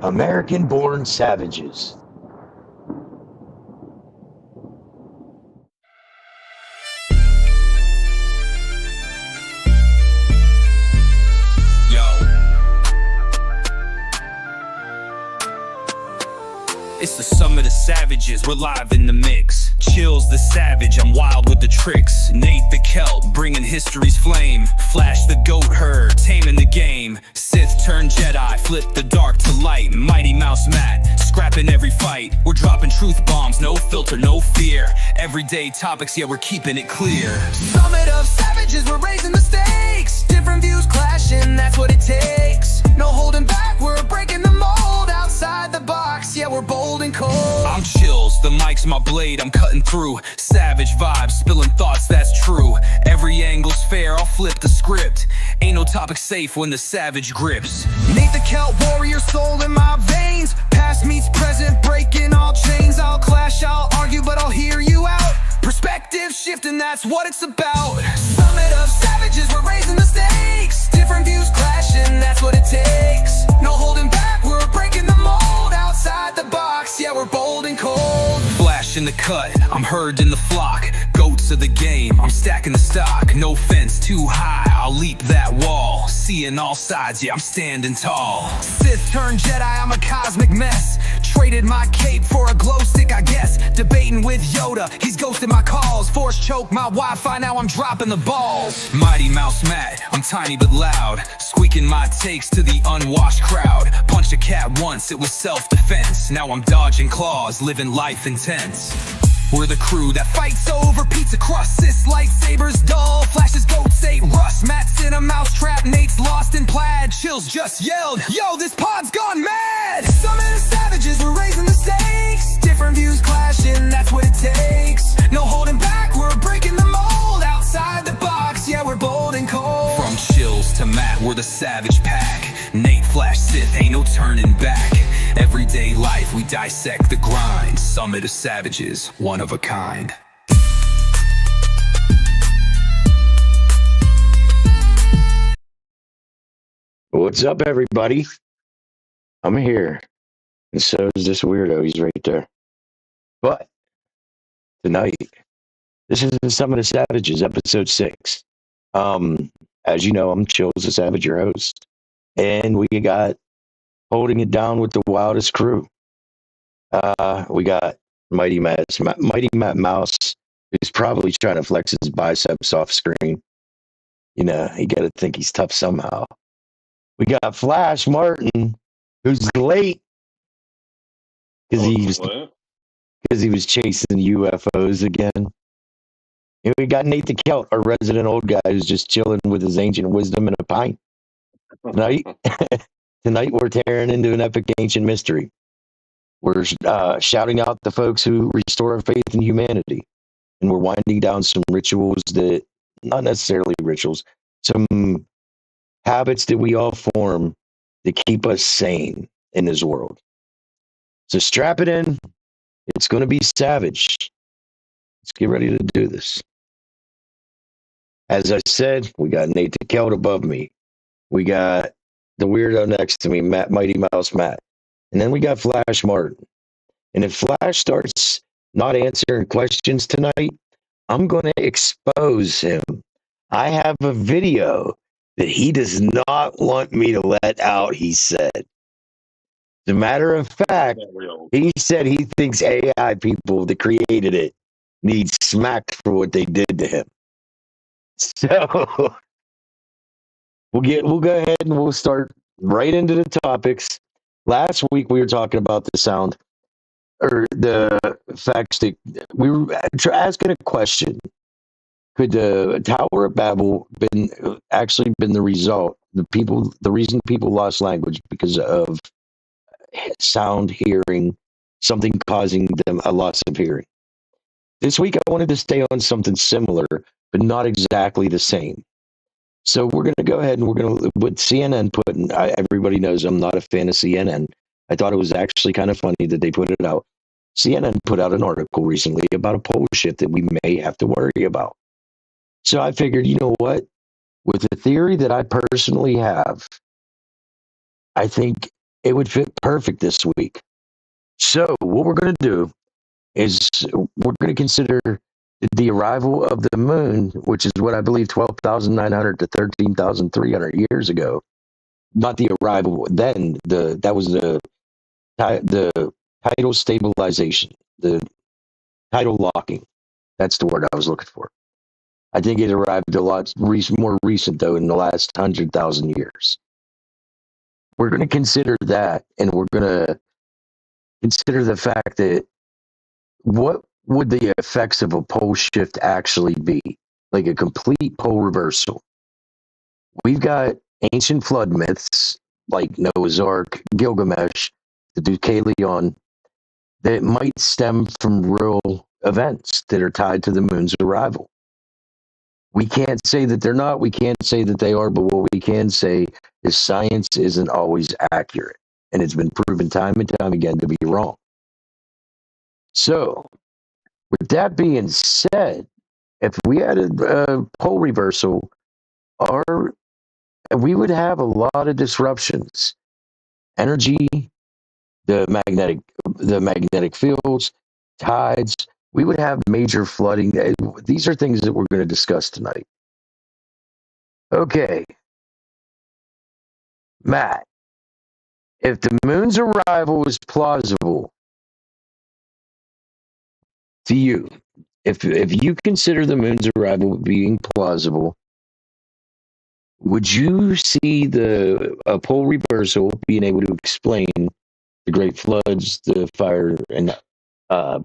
American-born savages. It's the sum of the savages, we're live in the mix. Chills the savage, I'm wild with the tricks. Nate the Celt, bringing history's flame. Flash the goat herd, taming the game. Sith turned Jedi, flip the dark to light. Mighty Mouse Matt, scrapping every fight. We're dropping truth bombs, no filter, no fear. Everyday topics, yeah, we're keeping it clear. Summit of savages, we're raising the stakes. Different views clashing, that's what it takes. No holding back, we're breaking the mold. Outside the box, yeah, we're bold and cold. I'm Chills, the mic's my blade, I'm cutting through. Savage vibes, spilling thoughts, that's true. Every angle's fair, I'll flip the script. Ain't no topic safe when the savage grips. Nate the Celt, warrior soul in my veins. Past meets present, breaking all chains. I'll clash, I'll argue, but I'll hear you out. Perspective shifting, that's what it's about. Summit of savages, we're raising the stakes. Different views clashing, that's what it takes. No holding back, we're breaking the mold. Outside the box, yeah, we're bold and cold. Flash in the cut, I'm herd in the flock. Goats of the game, I'm stacking the stock. No fence too high, I'll leap that wall. Seeing all sides, yeah, I'm standing tall. Sith turned Jedi, I'm a cosmic mess. Traded my cape for a glow stick, I guess. Debating with Yoda, he's ghosting my calls. Force choke my Wi-Fi, now I'm dropping the balls. Mighty Mouse Matt, I'm tiny but loud. Squeaking my takes to the unwashed crowd. Punched a cat once, it was self-defense. Now I'm dodging claws, living life intense. We're the crew that fights over pizza crust. Sis lightsabers dull, Flash's goats ate rust. Matt's in a mousetrap, Nate's lost in plaid. Chills just yelled, yo, this pod's gone mad. Summit of savages, we're raising the stakes. Different views clashing, that's what it takes. No holding back, we're breaking the mold. Outside the box, yeah, we're bold and cold. From Chills to Matt, we're the savage pack. Nate, Flash, Sith, ain't no turning back. Everyday life, we dissect the grind. Summit of savages, one of a kind. What's up, everybody? I'm here. And so is this weirdo. He's right there. But tonight, this is the Summit of Savages, episode 6. As you know, I'm cHiLzTheSavage, your host. And we got holding it down with the wildest crew. We got Mighty Matt Mouse, who's probably trying to flex his biceps off screen. You know, you got to think he's tough somehow. We got Flash Martin, who's late because he was chasing UFOs again. And we got Nate the Celt, our resident old guy, who's just chilling with his ancient wisdom and a pint. Tonight we're tearing into an epic ancient mystery. We're shouting out the folks who restore our faith in humanity. And we're winding down some rituals that, not necessarily rituals, some habits that we all form that keep us sane in this world. So strap it in. It's going to be savage. Let's get ready to do this. As I said, we got Nate the Celt above me. We got the weirdo next to me, Mighty Mouse Matt. And then we got Flash Martin. And if Flash starts not answering questions tonight, I'm going to expose him. I have a video that he does not want me to let out, he said. As a matter of fact, he said he thinks AI people that created it need smacked for what they did to him. So we'll go ahead and we'll start right into the topics. Last week we were talking about the sound or the facts that we were asking a question. Could the Tower of Babel been the result? The reason people lost language because of sound hearing, something causing them a loss of hearing. This week I wanted to stay on something similar, but not exactly the same. So we're going to go ahead and we're going to, with CNN putting, everybody knows I'm not a fan of CNN. I thought it was actually kind of funny that they put it out. CNN put out an article recently about a pole shift that we may have to worry about. So I figured, you know what? With the theory that I personally have, I think it would fit perfect this week. So what we're going to do is we're going to consider the arrival of the moon, which is what I believe 12,900 to 13,300 years ago. Not the arrival then. That was the tidal stabilization, the tidal locking. That's the word I was looking for. I think it arrived a lot more recent, though, in the last 100,000 years. We're going to consider that, and we're going to consider the fact that what would the effects of a pole shift actually be? Like a complete pole reversal. We've got ancient flood myths like Noah's Ark, Gilgamesh, the Deucalion, that might stem from real events that are tied to the moon's arrival. We can't say that they're not, we can't say that they are, but what we can say is science isn't always accurate, and it's been proven time and time again to be wrong. So, with that being said, if we had a pole reversal, we would have a lot of disruptions. Energy, the magnetic fields, tides. We would have major flooding. These are things that we're going to discuss tonight. Okay, Matt, if the moon's arrival is plausible to you, if you consider the moon's arrival being plausible, would you see a pole reversal being able to explain the great floods, the fire and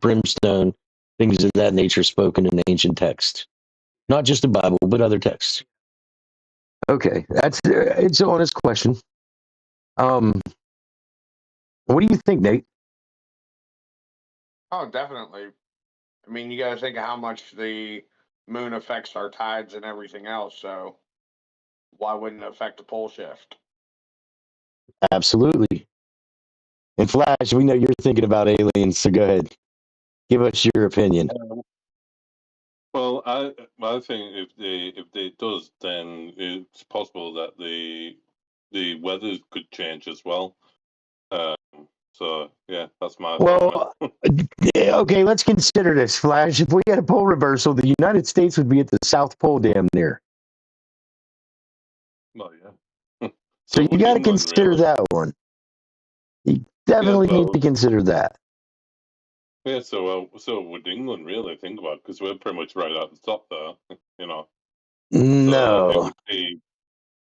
brimstone, things of that nature spoken in ancient texts? Not just the Bible, but other texts. Okay, it's an honest question. What do you think, Nate? Oh, definitely. I mean, you got to think of how much the moon affects our tides and everything else. So why wouldn't it affect a pole shift? Absolutely. And Flash, we know you're thinking about aliens, so go ahead. Give us your opinion. Well, I think if it does, then it's possible that the weather could change as well. So yeah, that's my Well, okay, let's consider this, Flash. If we had a pole reversal, the United States would be at the South Pole damn near. well, yeah. So you got to consider really. that one. You definitely need to consider that. Yeah, so would England really think about it? Because we're pretty much right at the top there, you know. No. So it would be...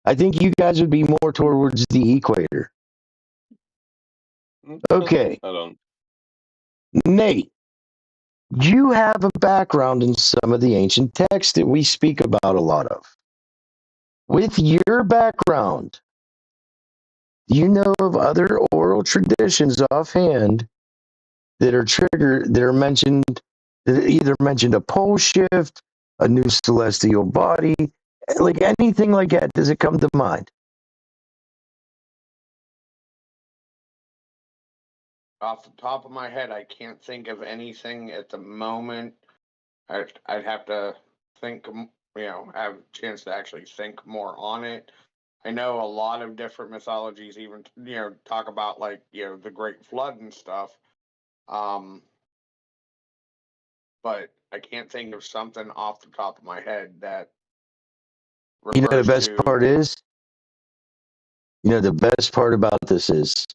I think you guys would be more towards the equator. Okay. I don't. Nate, you have a background in some of the ancient texts that we speak about a lot of. With your background, do you know of other oral traditions offhand that are triggered, that are mentioned, that either mentioned a pole shift, a new celestial body, like anything like that? Does it come to mind? Off the top of my head, I can't think of anything at the moment. I'd have to think, have a chance to actually think more on it. I know a lot of different mythologies even, talk about like, the Great Flood and stuff. But I can't think of something off the top of my head that You know, the refers best to. part is, the best part about this is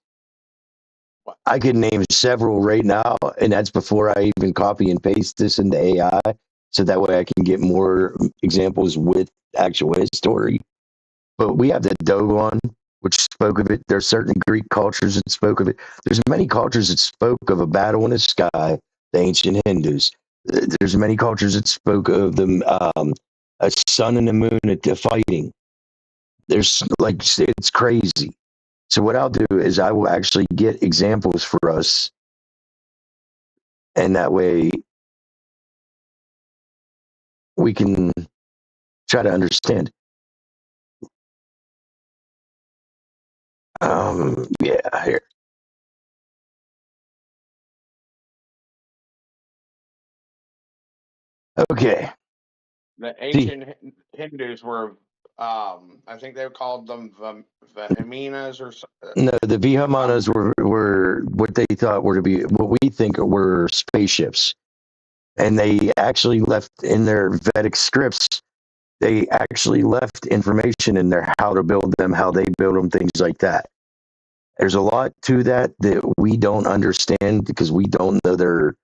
What? I could name several right now, and that's before I even copy and paste this into AI, so that way I can get more examples with actual history. But we have the Dogon, which spoke of it. There's certain Greek cultures that spoke of it. There's many cultures that spoke of a battle in the sky, the ancient Hindus. There's many cultures that spoke of a sun and a moon at the fighting. There's like, it's crazy. So what I'll do is I will actually get examples for us, and that way we can try to understand. Yeah, here. Okay. The ancient Hindus were I think they called them Vahiminas or No, the Vihamanas were what they thought were to be what we think were spaceships, and they actually left in their Vedic scripts. They actually left information in there how to build them, how they build them, things like that. There's a lot to that we don't understand because we don't know their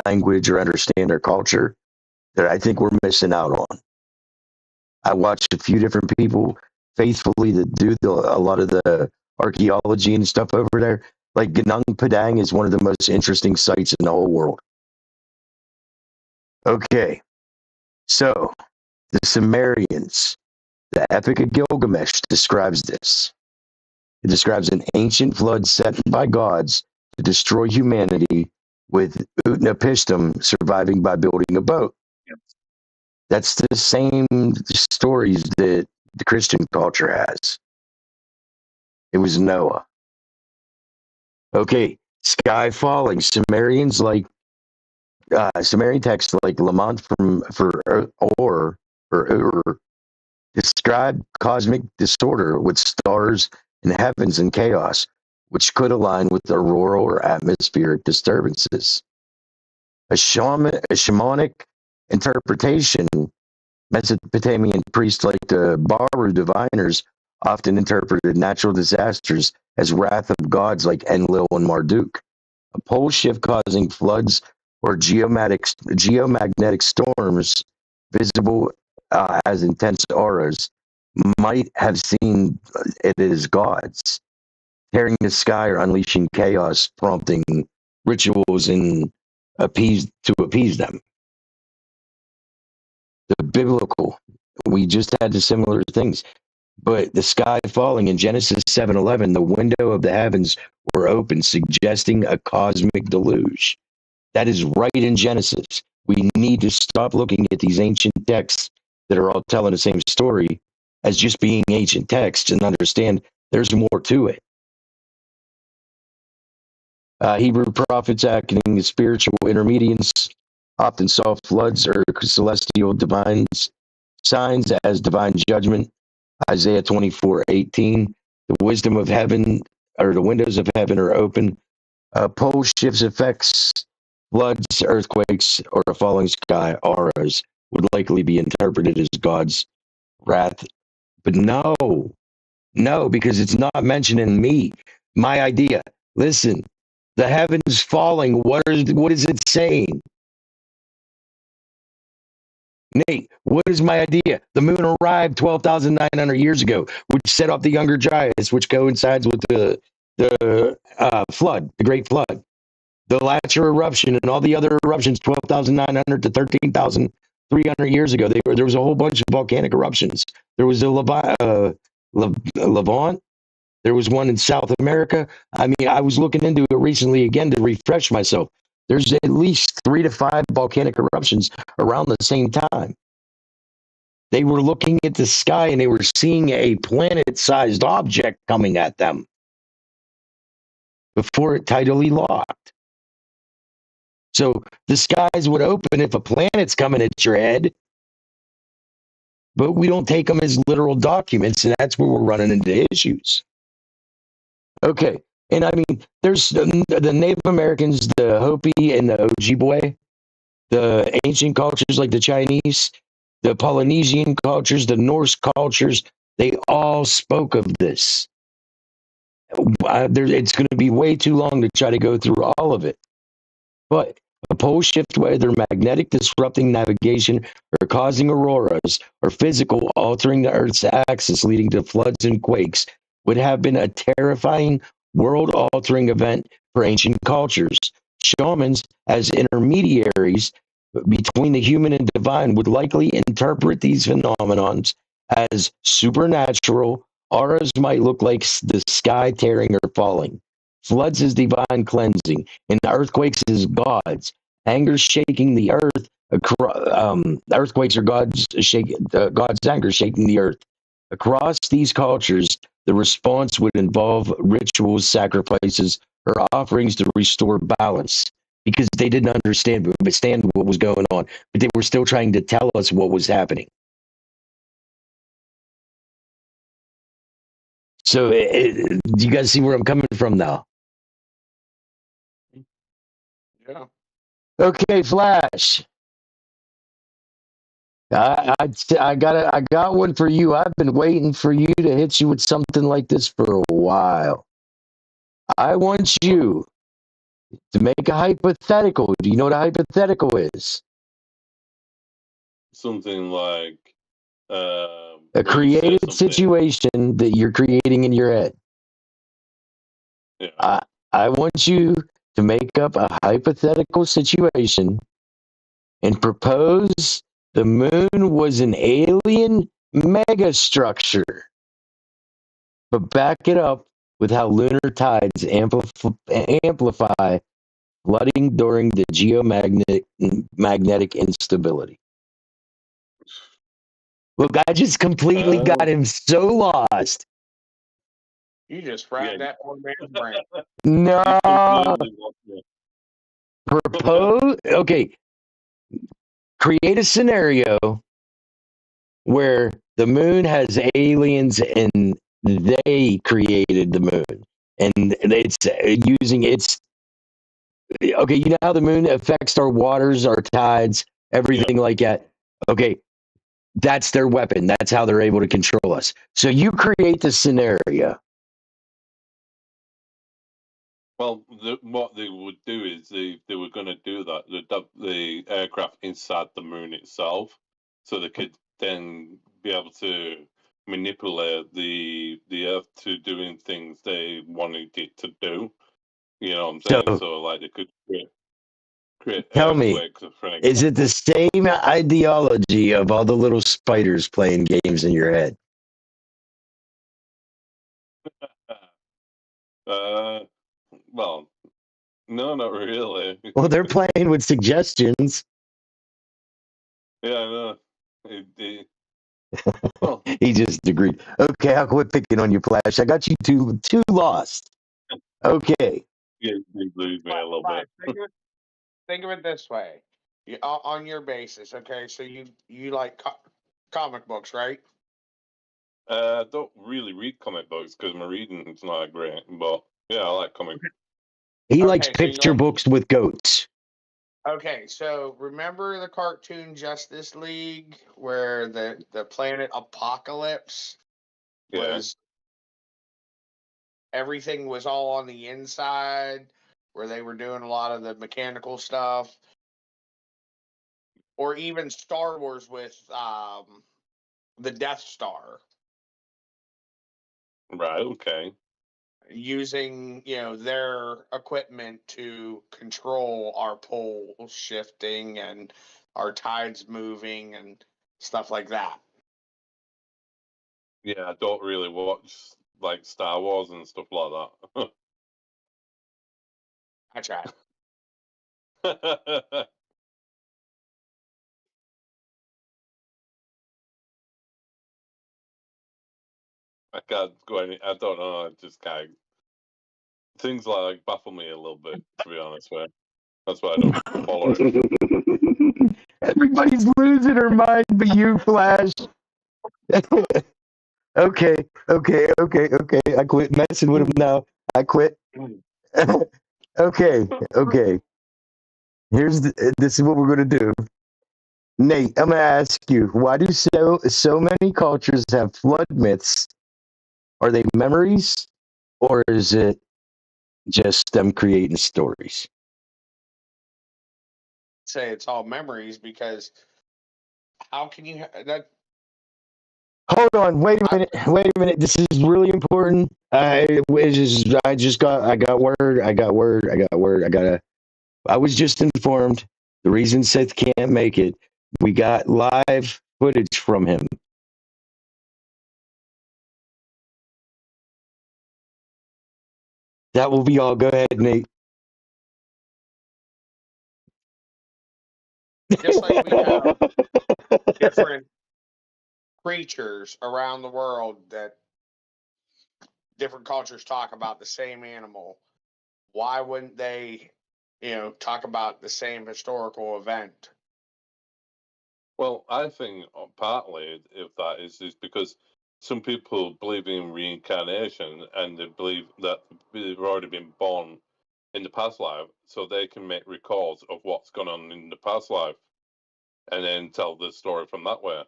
language or understand their culture that I think we're missing out on. I watched a few different people faithfully that do a lot of the archaeology and stuff over there. Like Gunung Padang is one of the most interesting sites in the whole world. Okay, so the Sumerians, the Epic of Gilgamesh describes this. It describes an ancient flood set by gods to destroy humanity, with Utnapishtim surviving by building a boat. Yep. That's the same stories that the Christian culture has. It was Noah. Okay, sky falling. Sumerians like Sumerian texts like Lamont for Ur describe cosmic disorder with stars in the heavens and chaos, which could align with auroral or atmospheric disturbances. A shamanic interpretation, Mesopotamian priests like the Baru diviners often interpreted natural disasters as wrath of gods like Enlil and Marduk. A pole shift causing floods or geomagnetic storms visible as intense auras might have seen it as gods tearing the sky or unleashing chaos, prompting rituals and appease them. The biblical, we just had the similar things, but the sky falling in Genesis 7:11, the window of the heavens were open, suggesting a cosmic deluge. That is right in Genesis. We need to stop looking at these ancient texts that are all telling the same story as just being ancient texts and understand there's more to it. Hebrew prophets acting as spiritual intermediaries often saw floods or celestial divine signs as divine judgment. Isaiah 24:18. The wisdom of heaven, or the windows of heaven, are open. Pole shifts affects floods, earthquakes, or a falling sky. Auras would likely be interpreted as God's wrath. But no, because it's not mentioning me. My idea. Listen, the heavens falling. What is it saying? Nate, what is my idea? The moon arrived 12,900 years ago, which set off the Younger Dryas, which coincides with the flood, the Great Flood. The Lacher eruption and all the other eruptions, 12,900 to 13,300 years ago. There was a whole bunch of volcanic eruptions. There was a Levant. There was one in South America. I mean, I was looking into it recently again to refresh myself. There's at least 3 to 5 volcanic eruptions around the same time. They were looking at the sky and they were seeing a planet-sized object coming at them before it tidally locked. So the skies would open if a planet's coming at your head, but we don't take them as literal documents, and that's where we're running into issues. Okay, and I mean, there's the Native Americans, the Hopi and the Ojibwe, the ancient cultures like the Chinese, the Polynesian cultures, the Norse cultures, they all spoke of this. It's going to be way too long to try to go through all of it. But a pole shift, whether magnetic disrupting navigation or causing auroras or physical altering the Earth's axis leading to floods and quakes, would have been a terrifying world-altering event for ancient cultures. Shamans, as intermediaries between the human and divine, would likely interpret these phenomenons as supernatural. Auras might look like the sky tearing or falling. Floods is divine cleansing, and earthquakes is gods. Anger shaking the earth. Earthquakes are God's anger shaking the earth. Across these cultures, the response would involve rituals, sacrifices, or offerings to restore balance, because they didn't understand what was going on, but they were still trying to tell us what was happening. So, do you guys see where I'm coming from now? Yeah. Okay, Flash. I got one for you. I've been waiting for you to hit you with something like this for a while. I want you to make a hypothetical. Do you know what a hypothetical is? Something like A when you say created something. situation that you're creating in your head. Yeah. I want you to make up a hypothetical situation and propose the moon was an alien megastructure, but back it up with how lunar tides amplify flooding during the magnetic instability. Look, I just completely got him so lost. You just fried Yeah. that poor man's brain. No, You completely lost me. propose. Okay, create a scenario where the moon has aliens and they created the moon, and it's using its. Okay, you know how the moon affects our waters, our tides, everything like that. Okay, that's their weapon. That's how they're able to control us. So you create the scenario. Well, what they would do is they were going to do that the aircraft inside the moon itself, so they could then be able to manipulate the Earth to doing things they wanted it to do. You know what I'm saying? So So like they could create tell me, earthquakes, for an is it the example. same ideology of all the little spiders playing games in your head? Uh, well, no, not really. Well, they're playing with suggestions. Yeah, no. Well, He just agreed. Okay, I'll quit picking on you, Flash. I got you too lost. Okay. yeah, you lose me a little Fine. bit. Think of it this way. On your basis, okay? So you like comic books, right? I don't really read comic books because my reading is not great, but yeah, I like comic. He likes Okay, so you picture like. books with goats. Okay, so remember the cartoon Justice League where the planet Apocalypse Yeah, was everything was all on the inside where they were doing a lot of the mechanical stuff, or even Star Wars with the Death Star right, okay. using their equipment to control our pole shifting and our tides moving and stuff like that. Yeah, I don't really watch like Star Wars and stuff like I tried. that. I can't go any. I don't know. I just can't. Things like baffle me a little bit, to be honest. With that's why I don't follow it. Everybody's losing their mind but you, Flash. Okay. I quit messing with him now. I quit. Okay. This is what we're gonna do. Nate, I'm gonna ask you, why do so many cultures have flood myths? Are they memories, or is it just them creating stories? Say it's all memories because how can you that Hold on, wait I, a minute. This is really important. I got word. I was just informed. The reason Seth can't make it, we got live footage from him. That will be all. Go ahead, Nate. just like we have different creatures around the world that different cultures talk about the same animal, why wouldn't they talk about the same historical event? Well, I think partly if that is because some people believe in reincarnation, and they believe that they've already been born in the past life, so they can make records of what's gone on in the past life, and then tell the story from that way.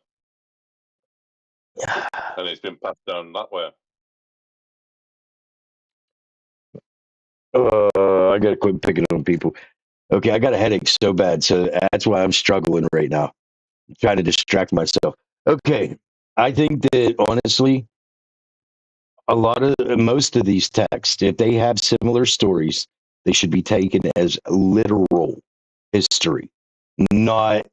And it's been passed down that way. I gotta quit picking on people. Okay, I got a headache so bad, so that's why I'm struggling right now. I'm trying to distract myself. Okay, I think that honestly, most of these texts, if they have similar stories, they should be taken as literal history, not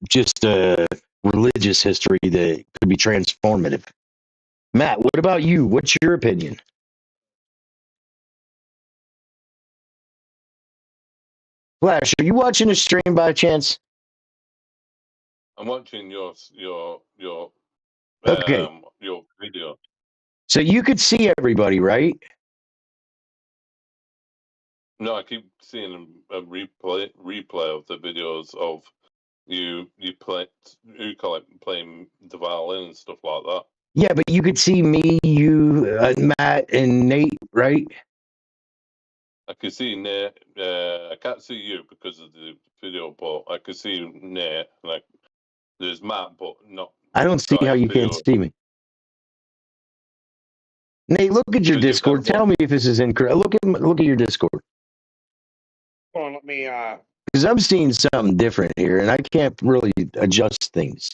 just a religious history that could be transformative. Matt, what about you? What's your opinion? Flash, are you watching a stream by chance? I'm watching your Okay, your video. so you could see everybody, right? No, I keep seeing a replay of the videos of you call it playing the violin and stuff like that. Yeah, but you could see me, you, Matt, and Nate, right? I can see Nate. I can't see you because of the video, but I can see Nate. Like there's Matt, but not. I don't see how you can't see me. Nate, look at your Discord. Tell me if this is incorrect. Look at your Discord. Hold on, let me Because I'm seeing something different here, and I can't really adjust things.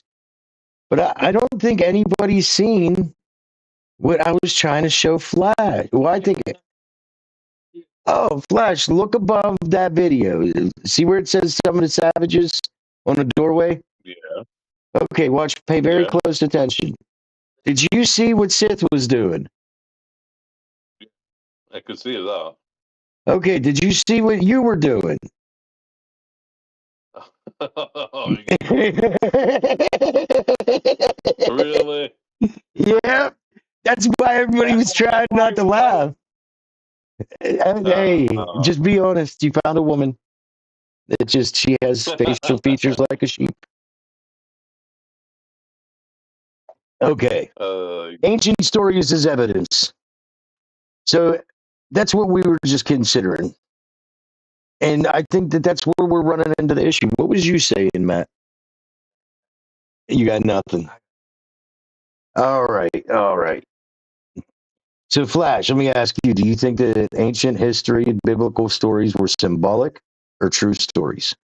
But I don't think anybody's seen what I was trying to show Flash. Well, I think. Oh, Flash, look above that video. See where it says "Some of the Savages" on the doorway? Yeah. Okay, pay very close attention. Did you see what Sith was doing? I could see that. Okay, did you see what you were doing? Really? Yeah, that's why everybody was trying not to laugh. Hey, just be honest. You found a woman. She has facial features like a sheep. Okay. Ancient stories as evidence. So that's what we were just considering. And I think that's where we're running into the issue. What was you saying, Matt? You got nothing. All right. All right. So, Flash, let me ask you, do you think that ancient history and biblical stories were symbolic or true stories?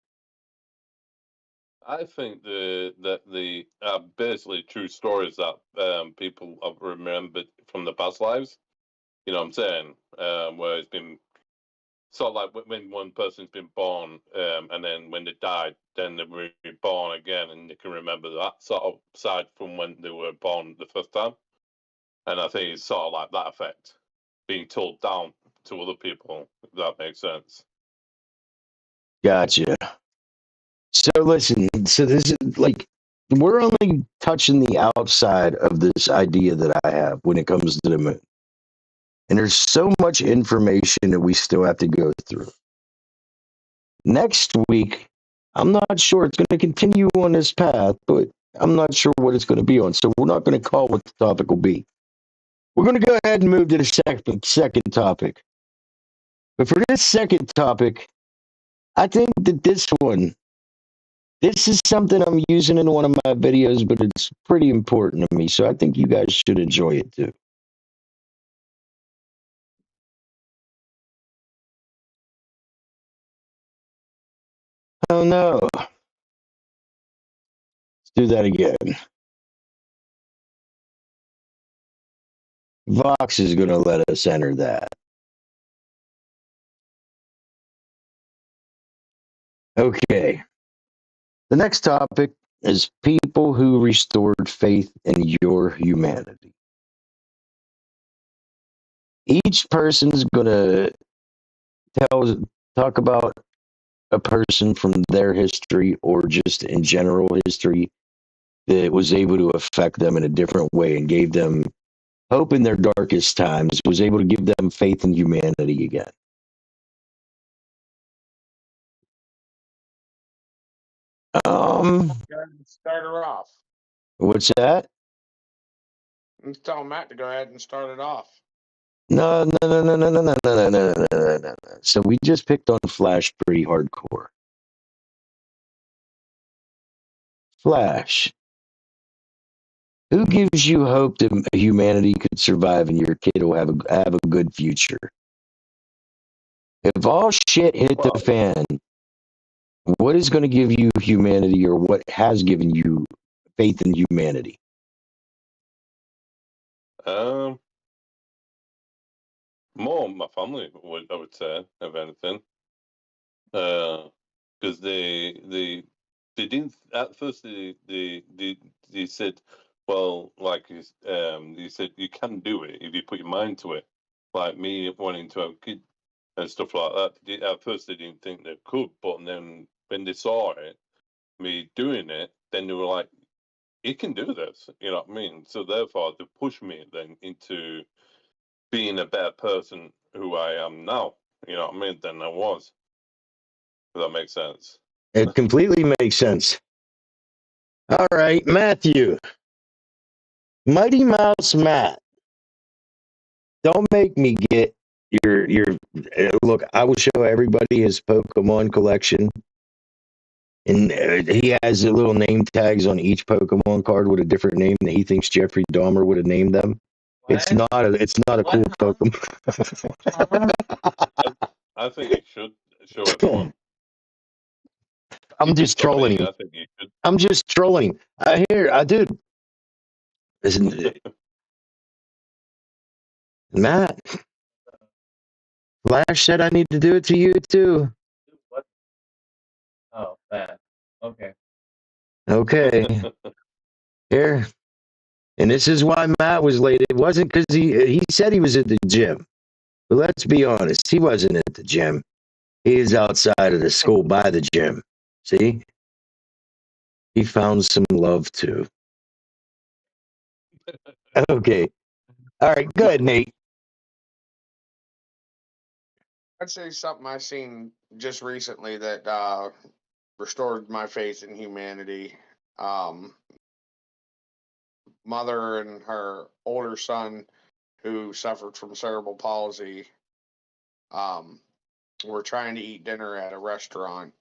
I think that the basically true stories that people have remembered from the past lives. You know what I'm saying? Where it's been sort of like when one person's been born, and then when they died, then they were reborn again, and they can remember that sort of side from when they were born the first time. And I think it's sort of like that effect being told down to other people, if that makes sense. Gotcha. So listen, so this is like we're only touching the outside of this idea that I have when it comes to the moon. And there's so much information that we still have to go through. Next week, I'm not sure it's going to continue on this path, but I'm not sure what it's going to be on. So we're not going to call what the topic will be. We're going to go ahead and move to the second topic. But for this second topic, I think that this is something I'm using in one of my videos, but it's pretty important to me. So I think you guys should enjoy it too. Oh no. Let's do that again. Vox is going to let us enter that. Okay. The next topic is people who restored faith in your humanity. Each person's going to talk about a person from their history or just in general history that was able to affect them in a different way and gave them hope in their darkest times, was able to give them faith in humanity again. start her off. What's that? Let's tell Matt to go ahead and start it off. No. So we just picked on Flash pretty hardcore. Flash, who gives you hope that humanity could survive and your kid will have a good future? If all shit hit the fan, what is going to give you humanity, or what has given you faith in humanity? More my family, I would say, if anything. Because they didn't at first. They said, well, like they said, you can do it if you put your mind to it. Like me wanting to have a kid and stuff like that. At first, they didn't think they could, but then when they saw it, me doing it, then they were like, "You can do this." You know what I mean? So therefore, they pushed me then into being a better person who I am now. You know what I mean? Than I was. If that makes sense. It completely makes sense. All right, Matthew. Mighty Mouse Matt. Don't make me get your look. I will show everybody his Pokemon collection, and he has the little name tags on each Pokemon card with a different name that he thinks Jeffrey Dahmer would have named them. It's not a cool Pokemon. I think you should show everyone. I'm just trolling him. I think you should. I'm just trolling him. I did. Listen, Matt. Flash said I need to do it to you too. What? Oh, that. Okay. Okay. Here. And this is why Matt was late. It wasn't because he said he was at the gym. But let's be honest, he wasn't at the gym. He is outside of the school by the gym. See? He found some love too. Okay. All right. Good, Nate. I'd say something I seen just recently that restored my faith in humanity. Mother and her older son, who suffered from cerebral palsy, were trying to eat dinner at a restaurant.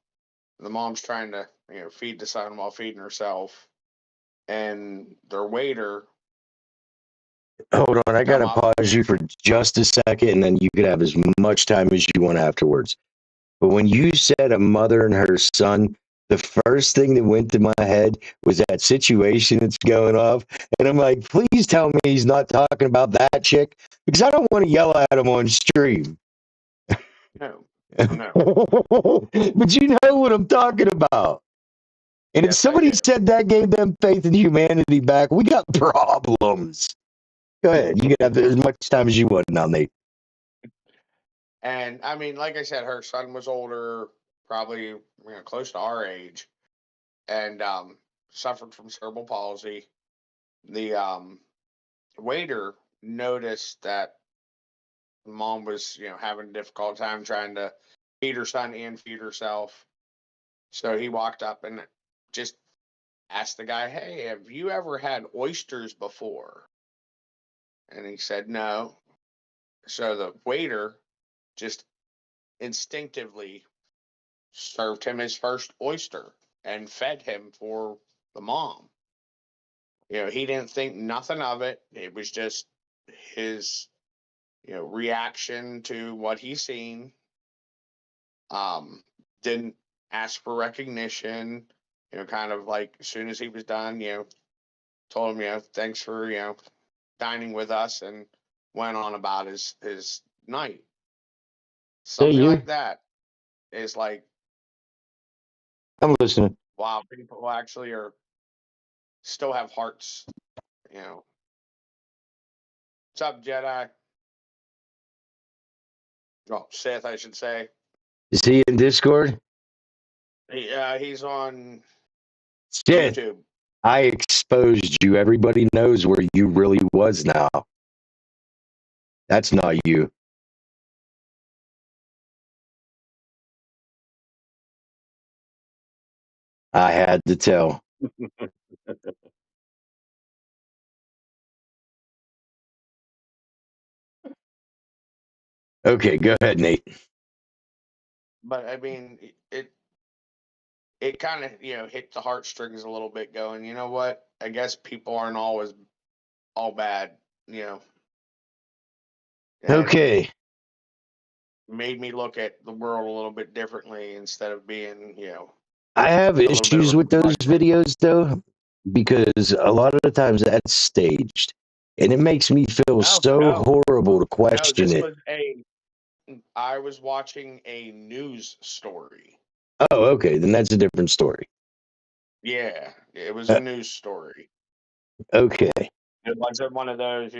The mom's trying to, feed the son while feeding herself, and their waiter. Hold on. I got to pause you for just a second, and then you could have as much time as you want afterwards. But when you said a mother and her son, the first thing that went to my head was that situation that's going off. And I'm like, please tell me he's not talking about that chick, because I don't want to yell at him on stream. No. But you know what I'm talking about. And Yes, if somebody said that gave them faith in humanity back, we got problems. Go ahead. You can have as much time as you want now, Nate. And I mean, like I said, her son was older, probably close to our age, and suffered from cerebral palsy. The waiter noticed that mom was having a difficult time trying to feed her son and feed herself. So he walked up and just asked the guy, "Hey, have you ever had oysters before?" And he said no. So the waiter just instinctively served him his first oyster and fed him for the mom. He didn't think nothing of it. It was just his, reaction to what he's seen. Didn't ask for recognition. Kind of like as soon as he was done, told him, thanks for, dining with us, and went on about his night. Something like that is like, I'm listening. wow, people actually still have hearts, What's up, Jedi? Oh, Sith, I should say. Is he in Discord? He's on Shit. YouTube. I exposed you. Everybody knows where you really was now. That's not you. I had to tell. Okay, go ahead, Nate. But I mean, it kind of hit the heartstrings a little bit. Going, you know what? I guess people aren't always all bad. And Okay. made me look at the world a little bit differently instead of being, I have a little bit issues of with those a videos though, because a lot of the times that's staged, and it makes me feel no, so no, horrible to no. question This it. was I was watching a news story. Oh, okay, then that's a different story. Yeah, it was a Uh, news story. okay. It wasn't one of those,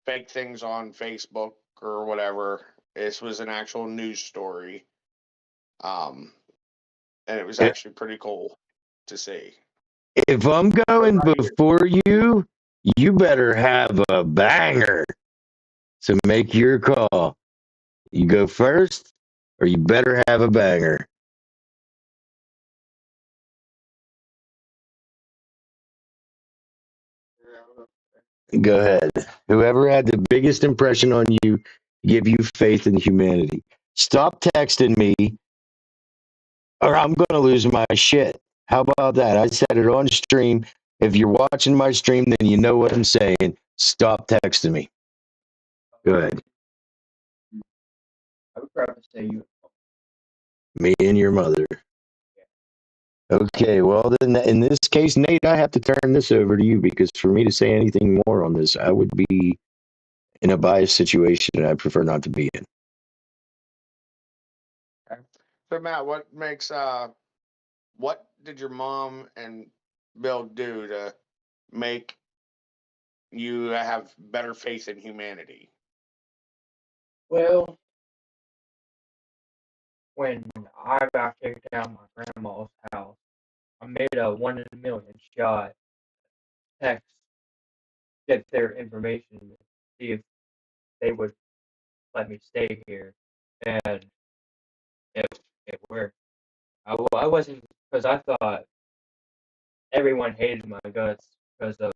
fake things on Facebook or whatever. This was an actual news story. Um, and it was I- actually pretty cool to see. If I'm going Right here. before you, you better have a banger to make your call. You go first, or you better have a banger. Go ahead. Whoever had the biggest impression on you, give you faith in humanity. Stop texting me, or I'm going to lose my shit. How about that? I said it on stream. If you're watching my stream, then you know what I'm saying. Stop texting me. Go ahead. I would probably say you. Me and your mother. Okay, well, then in this case, Nate, I have to turn this over to you because for me to say anything more on this, I would be in a biased situation and I prefer not to be in. Okay. So Matt, what did your mom and Bill do to make you have better faith in humanity? Well, when I got kicked out of my grandma's house, I made a 1 in a million shot text, get their information, see if they would let me stay here, and it worked. I wasn't, because I thought everyone hated my guts because of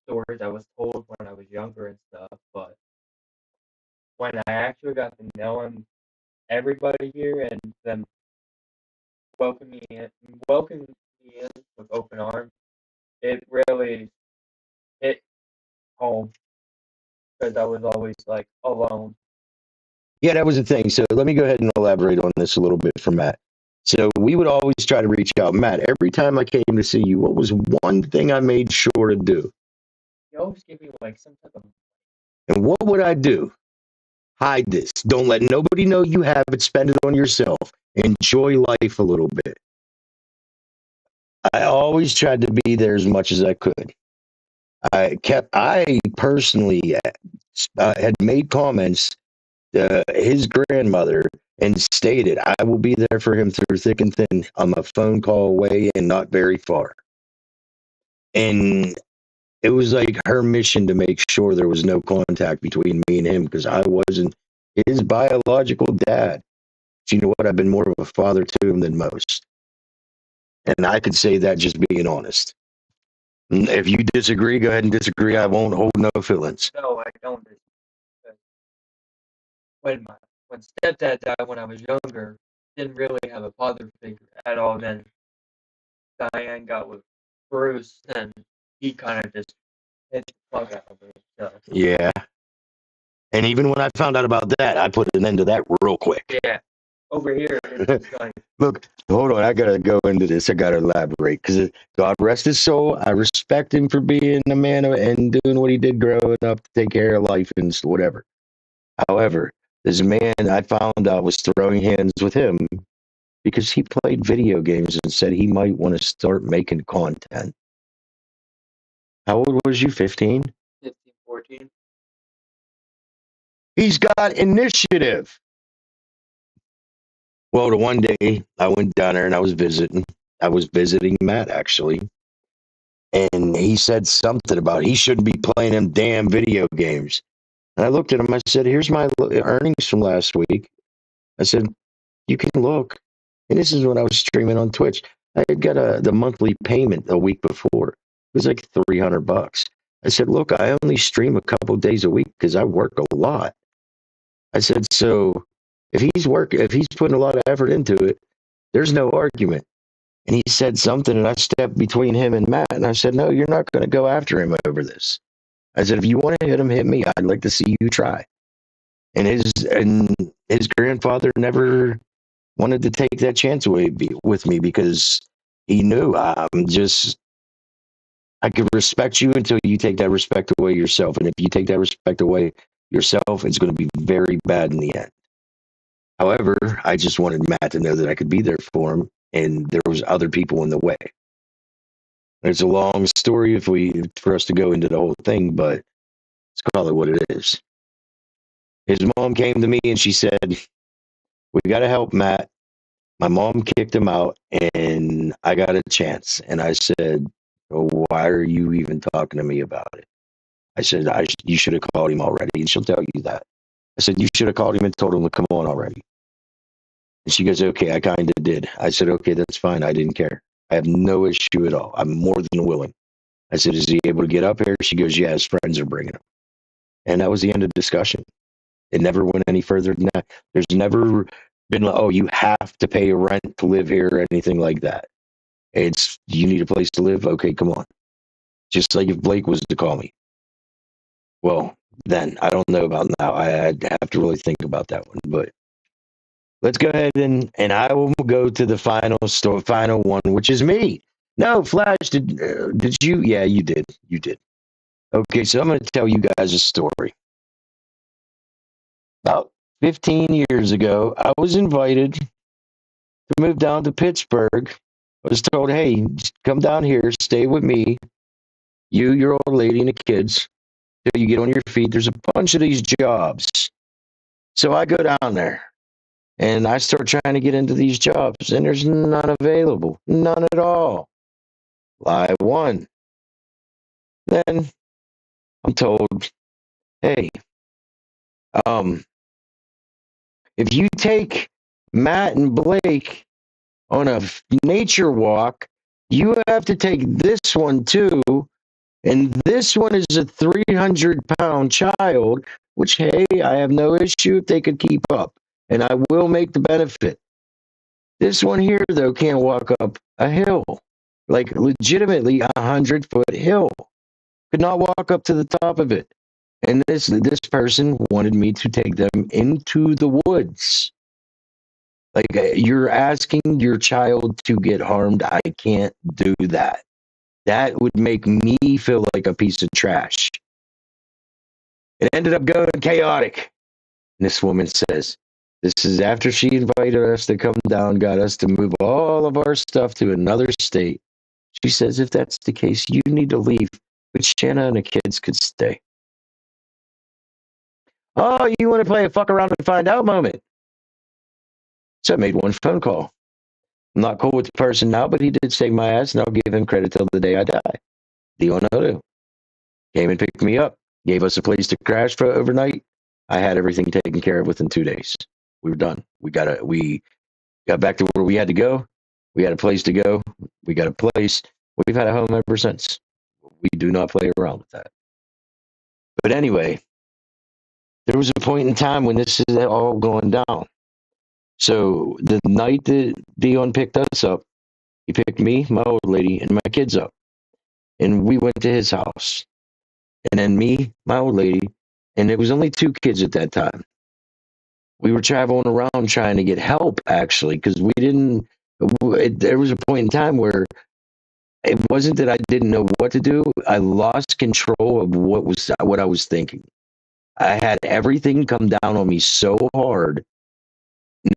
stories I was told when I was younger and stuff. But when I actually got to know everybody here and them welcoming me in with open arms, it really hit home because I was always like alone. Yeah, that was the thing. So let me go ahead and elaborate on this a little bit for Matt. So we would always try to reach out. Matt, every time I came to see you, what was one thing I made sure to do? You always give me like some type of And what would I do? Hide this. Don't let nobody know you have it. Spend it on yourself. Enjoy life a little bit. I always tried to be there as much as I could. I personally had made comments to his grandmother and stated, I will be there for him through thick and thin. I'm a phone call away and not very far. And it was like her mission to make sure there was no contact between me and him because I wasn't his biological dad. But you know what? I've been more of a father to him than most. And I could say that just being honest. If you disagree, go ahead and disagree. I won't hold no feelings. no, I don't. When stepdad died when I was younger, didn't really have a father figure at all. Then Diane got with Bruce, and he kind of just hit the plug out of it. So Yeah. And even when I found out about that, I put an end to that real quick. yeah, over here it's just like Look, hold on. I got to go into this. I got to elaborate because God rest his soul. I respect him for being a man and doing what he did growing up to take care of life and whatever. However, this man I found out was throwing hands with him because he played video games and said he might want to start making content. How old was you? 15? 15, 14. He's got initiative. Well, the one day I went down there and I was visiting. I was visiting Matt actually. And he said something about he shouldn't be playing them damn video games. And I looked at him. I said, "Here's my earnings from last week." I said, "You can look." And this is when I was streaming on Twitch. I had got the monthly payment a week before. It was like $300. I said, "Look, I only stream a couple days a week because I work a lot." I said, so if he's putting a lot of effort into it, there's no argument. And he said something, and I stepped between him and Matt, and I said, no, you're not going to go after him over this. I said, if you want to hit him, hit me. I'd like to see you try. And his grandfather never wanted to take that chance away with me because he knew I could respect you until you take that respect away yourself. And if you take that respect away yourself, it's going to be very bad in the end. However, I just wanted Matt to know that I could be there for him, and there was other people in the way. It's a long story for us to go into the whole thing, but let's call it what it is. His mom came to me and she said, we got to help Matt. My mom kicked him out, and I got a chance. And I said, oh, why are you even talking to me about it? I said, you should have called him already. And she'll tell you that. I said, you should have called him and told him to come on already. And she goes, okay, I kind of did. I said, okay, that's fine. I didn't care. I have no issue at all. I'm more than willing. I said, is he able to get up here? She goes, yeah, his friends are bringing him. And that was the end of the discussion. It never went any further than that. There's never been like, oh, you have to pay rent to live here or anything like that. It's, you need a place to live? Okay, come on. Just like if Blake was to call me. Well, then, I don't know about now. I'd have to really think about that one. But let's go ahead and I will go to the final one, which is me. No, Flash, did you? Yeah, you did. You did. Okay, so I'm going to tell you guys a story. About 15 years ago, I was invited to move down to Pittsburgh. I was told, hey, come down here, stay with me, you, your old lady, and the kids, till you get on your feet. There's a bunch of these jobs. So I go down there, and I start trying to get into these jobs, and there's none available. None at all. Lie one. Then I'm told, hey, if you take Matt and Blake on a nature walk, you have to take this one too. And this one is a 300-pound child, which, hey, I have no issue if they could keep up. And I will make the benefit. This one here, though, can't walk up a hill. Like, legitimately a 100-foot hill. Could not walk up to the top of it. And this person wanted me to take them into the woods. Like, you're asking your child to get harmed. I can't do that. That would make me feel like a piece of trash. It ended up going chaotic. And this woman says, this is after she invited us to come down, got us to move all of our stuff to another state. She says, if that's the case, you need to leave. But Shanna and the kids could stay. Oh, you want to play a fuck around and find out moment? So I made one phone call. I'm not cool with the person now, but he did save my ass, and I'll give him credit till the day I die. Dionodo came and picked me up, gave us a place to crash for overnight. I had everything taken care of within 2 days. We were done. We got back to where we had to go. We had a place to go. We got a place. We've had a home ever since. We do not play around with that. But anyway, there was a point in time when this is all going down. So the night that Dion picked us up, he picked me, my old lady, and my kids up. And we went to his house. And then me, my old lady, and it was only 2 kids at that time. We were traveling around trying to get help, actually, because there was a point in time where it wasn't that I didn't know what to do. I lost control of what I was thinking. I had everything come down on me so hard.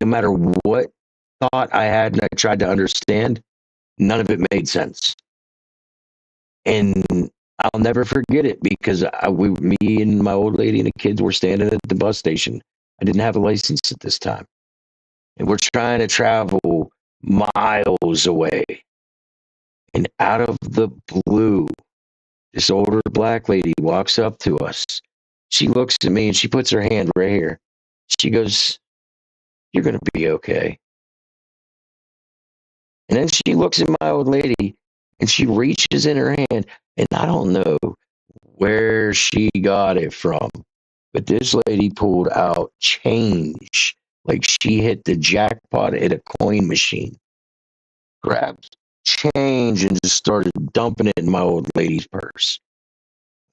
No matter what thought I had and I tried to understand, none of it made sense. And I'll never forget it because me and my old lady and the kids were standing at the bus station. I didn't have a license at this time. And we're trying to travel miles away. And out of the blue, this older black lady walks up to us. She looks at me and she puts her hand right here. She goes, you're going to be okay. And then she looks at my old lady and she reaches in her hand. And I don't know where she got it from, But this lady pulled out change like she hit the jackpot at a coin machine. Grabbed change and just started dumping it in my old lady's purse.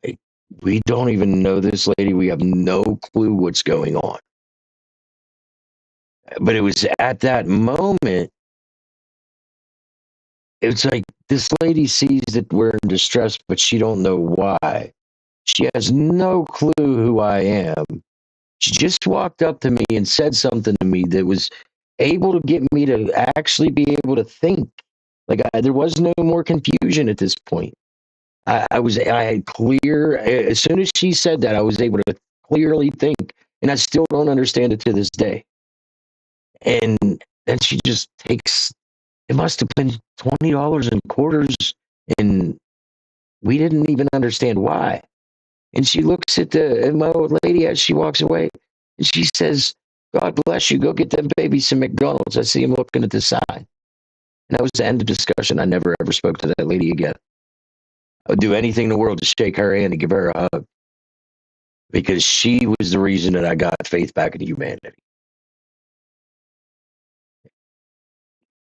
Like, we don't even know this lady. We have no clue what's going on. But it was at that moment, it's like this lady sees that we're in distress, but she don't know why. She has no clue who I am. She just walked up to me and said something to me that was able to get me to actually be able to think. Like there was no more confusion at this point. I had clear, as soon as she said that, I was able to clearly think, and I still don't understand it to this day. And then she just takes, it must have been $20 in quarters, and we didn't even understand why. And she looks at my old lady as she walks away, and she says, "God bless you. Go get them babies some McDonald's." I see him looking at the sign. And that was the end of discussion. I never ever spoke to that lady again. I would do anything in the world to shake her hand and give her a hug, because she was the reason that I got faith back in humanity.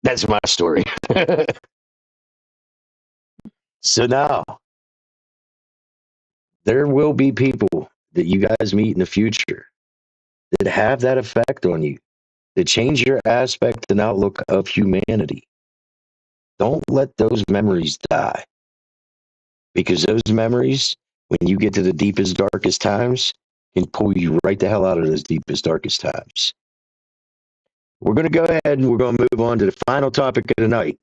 That's my story. So now, there will be people that you guys meet in the future that have that effect on you, that change your aspect and outlook of humanity. Don't let those memories die, because those memories, when you get to the deepest, darkest times, can pull you right the hell out of those deepest, darkest times. We're going to go ahead and we're going to move on to the final topic of the night.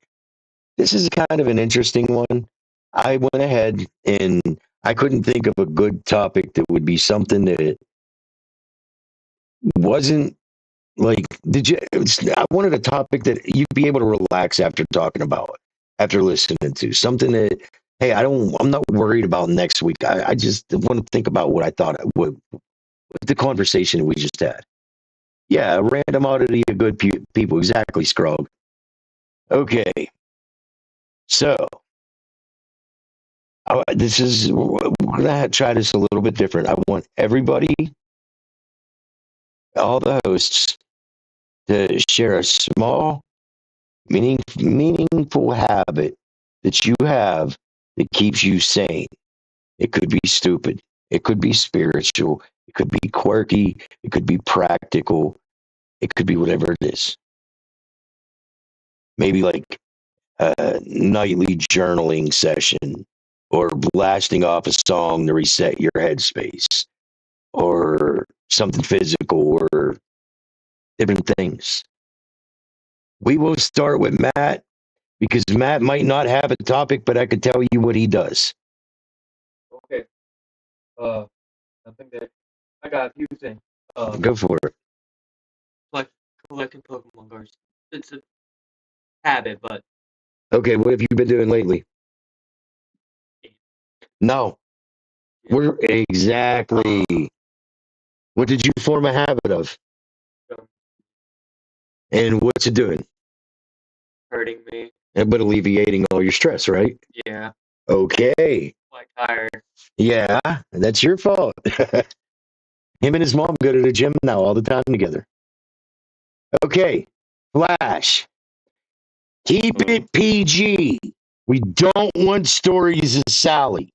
This is kind of an interesting one. I went ahead and I couldn't think of a good topic that would be something that wasn't like, I wanted a topic that you'd be able to relax after talking about, after listening to something that, hey, I'm not worried about next week. I just want to think about what I thought would, the conversation we just had. Yeah, a random oddity of good people. Exactly, Scrog. Okay. So, we're going to try this a little bit different. I want everybody, all the hosts, to share a small, meaningful habit that you have that keeps you sane. It could be stupid. It could be spiritual. It could be quirky. It could be practical. It could be whatever it is. Maybe like a nightly journaling session, or blasting off a song to reset your headspace, or something physical, or different things. We will start with Matt, because Matt might not have a topic, but I could tell you what he does. Okay. I think that I got a few things. Go for it. Like collecting Pokemon cards. It's a habit, but Okay, what have you been doing lately? No. We're exactly. What did you form a habit of? And what's it doing? hurting me. But alleviating all your stress, right? Yeah. Okay. Like tired. Yeah, that's your fault. Him and his mom go to the gym now all the time together. Okay, Flash. Keep it PG. We don't want stories of Sally.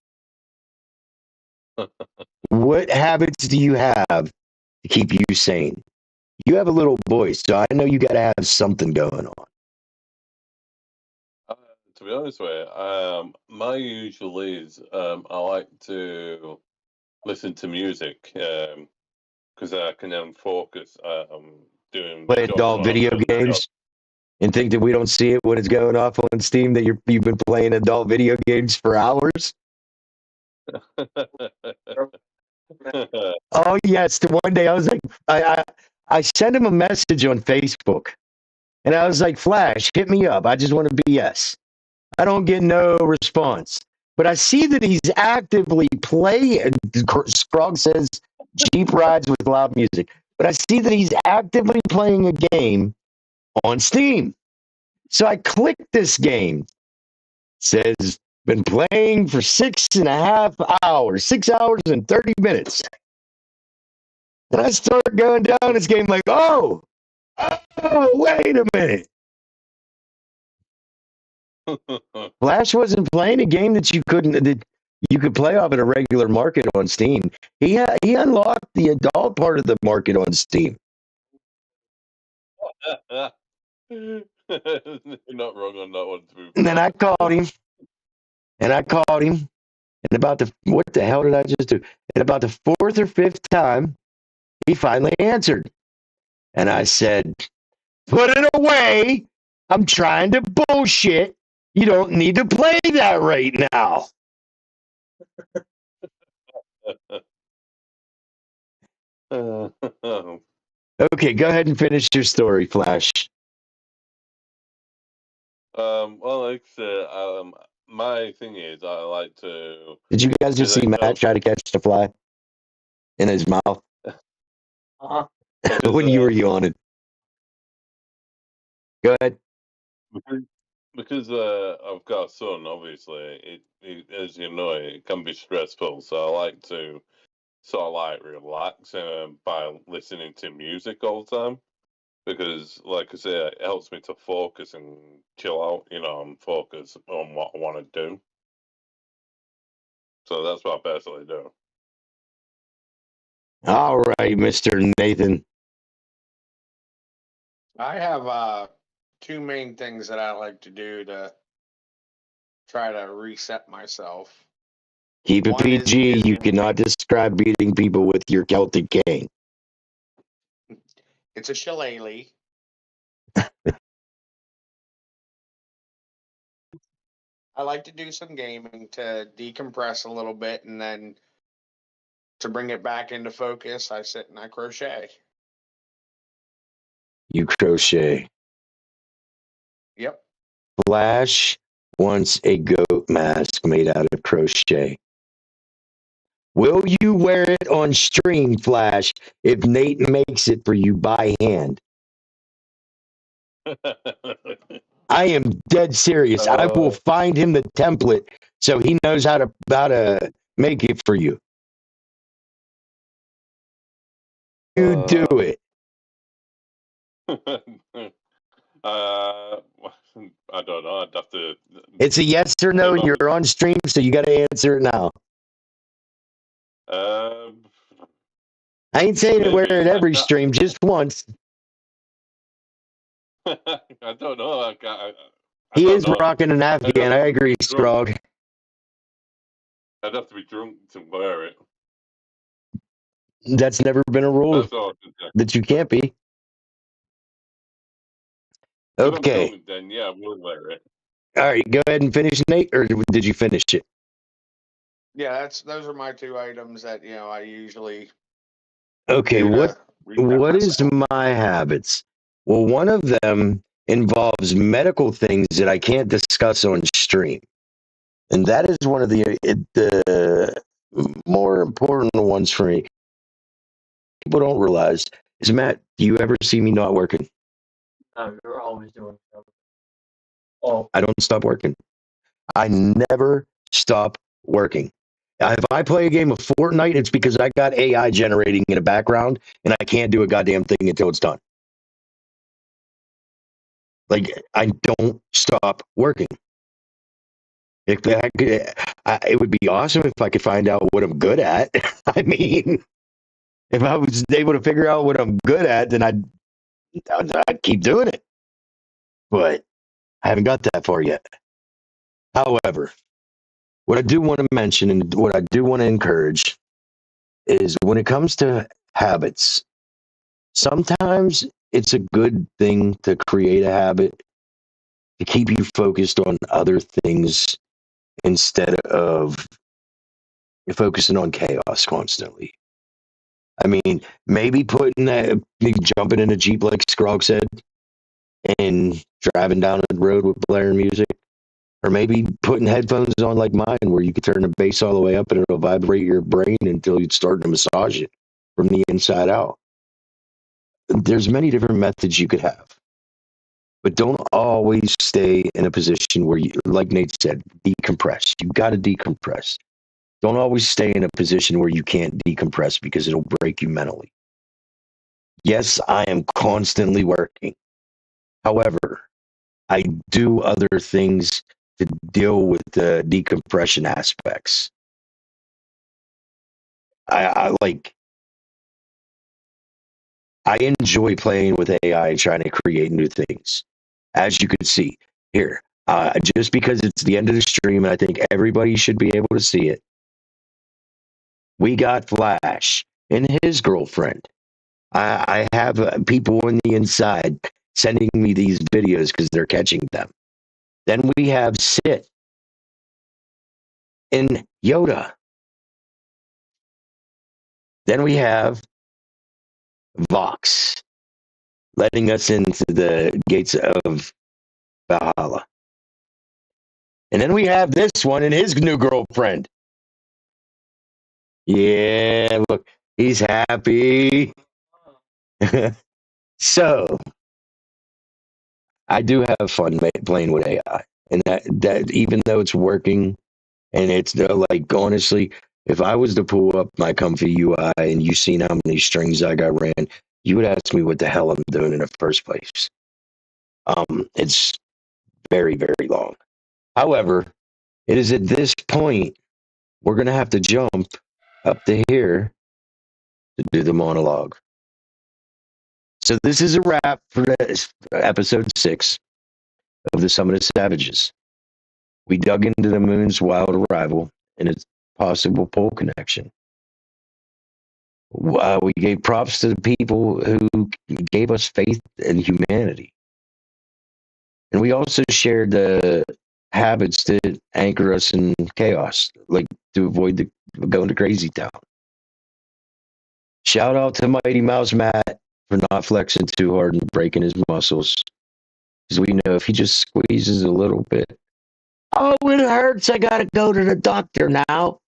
What habits do you have to keep you sane? You have a little voice, so I know you got to have something going on. To be honest with you, my usual is I like to listen to music because I can then focus doing Play my job adult while I'm video doing my games and think that we don't see it when it's going off on Steam that you've been playing adult video games for hours? job. Oh yes, the one day I was like, I sent him a message on Facebook, and I was like, Flash, hit me up. I just want to BS. I don't get no response, but I see that he's actively playing. Scrog says Jeep rides with loud music, but I see that he's actively playing a game on Steam. So I clicked this game. It says been playing for 6.5 hours, 6 hours and 30 minutes. And I start going down this game like, oh, wait a minute. Flash wasn't playing a game that you could play off at a regular market on Steam. He unlocked the adult part of the market on Steam. You're not wrong on that one, too. And then I called him. And what the hell did I just do? And about the fourth or fifth time, he finally answered. And I said, put it away. I'm trying to bullshit. You don't need to play that right now. Okay, go ahead and finish your story, Flash. Well, like I said, my thing is I like to. Did you guys just see Matt try to catch the fly in his mouth when you were yawning? Go ahead. Because I've got a son, obviously, as you know, it can be stressful. So I like to sort of like relax by listening to music all the time. Because, like I say, it helps me to focus and chill out, and focus on what I want to do. So that's what I basically do. All right, Mr. Nathan. I have two main things that I like to do to try to reset myself. Keep it One is PG. You Disney. cannot describe beating people with your Celtic cane. It's a shillelagh. I like to do some gaming to decompress a little bit, and then to bring it back into focus, I sit and I crochet. You crochet. Yep. Flash wants a goat mask made out of crochet. Will you wear it on stream, Flash, if Nate makes it for you by hand? I am dead serious. I will find him the template so he knows how to make it for you. You do it. I don't know. I'd have to. It's a yes or no. You're on stream, so you got to answer it now. I ain't saying to wear it every stream, just once. I don't know. He is rocking an Afghan. I agree, Scrog. I'd have to be drunk to wear it. That's never been a rule that you can't be. Okay. Drunk, then yeah, I will wear it. All right, go ahead and finish, Nate, or did you finish it? Yeah, those are my two items that I usually. Okay, what is my habits? Well, one of them involves medical things that I can't discuss on stream, and that is one of the more important ones for me. People don't realize is, Matt, do you ever see me not working? No, you're always doing something. Oh, I don't stop working. I never stop working. If I play a game of Fortnite, it's because I got AI generating in the background, and I can't do a goddamn thing until it's done. Like, I don't stop working. It would be awesome if I could find out what I'm good at. I mean, if I was able to figure out what I'm good at, then I'd keep doing it. But I haven't got that far yet. However, what I do want to mention and what I do want to encourage is when it comes to habits, sometimes it's a good thing to create a habit to keep you focused on other things instead of focusing on chaos constantly. I mean, maybe jumping in a Jeep like Scrog said and driving down the road with blaring music. Or maybe putting headphones on like mine where you can turn the bass all the way up and it'll vibrate your brain until you start to massage it from the inside out. There's many different methods you could have. But don't always stay in a position where you, like Nate said, decompress. You got to decompress. Don't always stay in a position where you can't decompress because it'll break you mentally. Yes, I am constantly working. However, I do other things to deal with the decompression aspects. I like, I enjoy playing with AI, trying to create new things. As you can see here, just because it's the end of the stream, and I think everybody should be able to see it. We got Flash and his girlfriend. I have people on the inside sending me these videos because they're catching them. Then we have Sit and Yoda. Then we have Vox letting us into the gates of Valhalla. And then we have this one and his new girlfriend. Yeah, look, he's happy. So I do have fun playing with AI, and that even though it's working, and it's like honestly, if I was to pull up my Comfy UI and you seen how many strings I got ran, you would ask me what the hell I'm doing in the first place. It's very, very long. However, it is at this point we're gonna have to jump up to here to do the monologue. So this is a wrap for episode 6 of the Summit of Savages. We dug into the moon's wild arrival and its possible pole connection. We gave props to the people who gave us faith in humanity. And we also shared the habits that anchor us in chaos, like to avoid going to crazy town. Shout out to Mighty Mouse Matt for not flexing too hard and breaking his muscles. Because we know if he just squeezes a little bit, oh, it hurts. I got to go to the doctor now.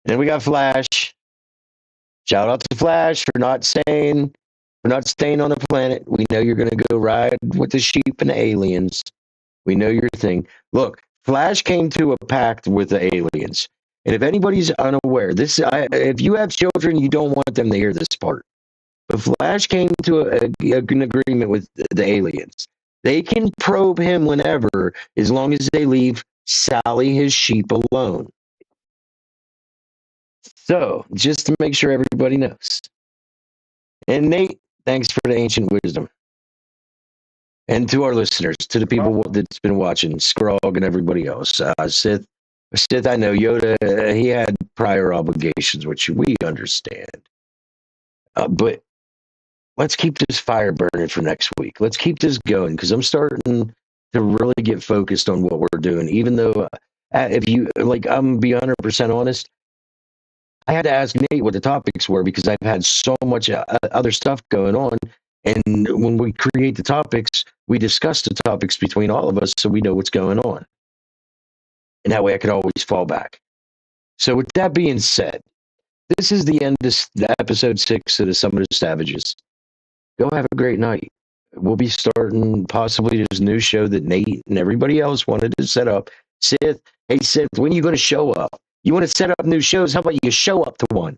And we got Flash. Shout out to Flash for not staying on the planet. We know you're going to go ride with the sheep and the aliens. We know your thing. Look, Flash came to a pact with the aliens. And if anybody's unaware, if you have children, you don't want them to hear this part. But Flash came to an agreement with the aliens. They can probe him whenever, as long as they leave Sally, his sheep, alone. So, just to make sure everybody knows. And Nate, thanks for the ancient wisdom. And to our listeners, to the people that's been watching, Scrog and everybody else. Sith, I know Yoda, he had prior obligations, which we understand. But let's keep this fire burning for next week. Let's keep this going, because I'm starting to really get focused on what we're doing. Even though, if you like, I'm be 100% honest. I had to ask Nate what the topics were because I've had so much other stuff going on. And when we create the topics, we discuss the topics between all of us so we know what's going on. And that way I could always fall back. So with that being said, this is the end of episode 6 of the Summit of Savages. Go have a great night. We'll be starting possibly this new show that Nate and everybody else wanted to set up. Sith, hey Sith, when are you going to show up? You want to set up new shows? How about you show up to one?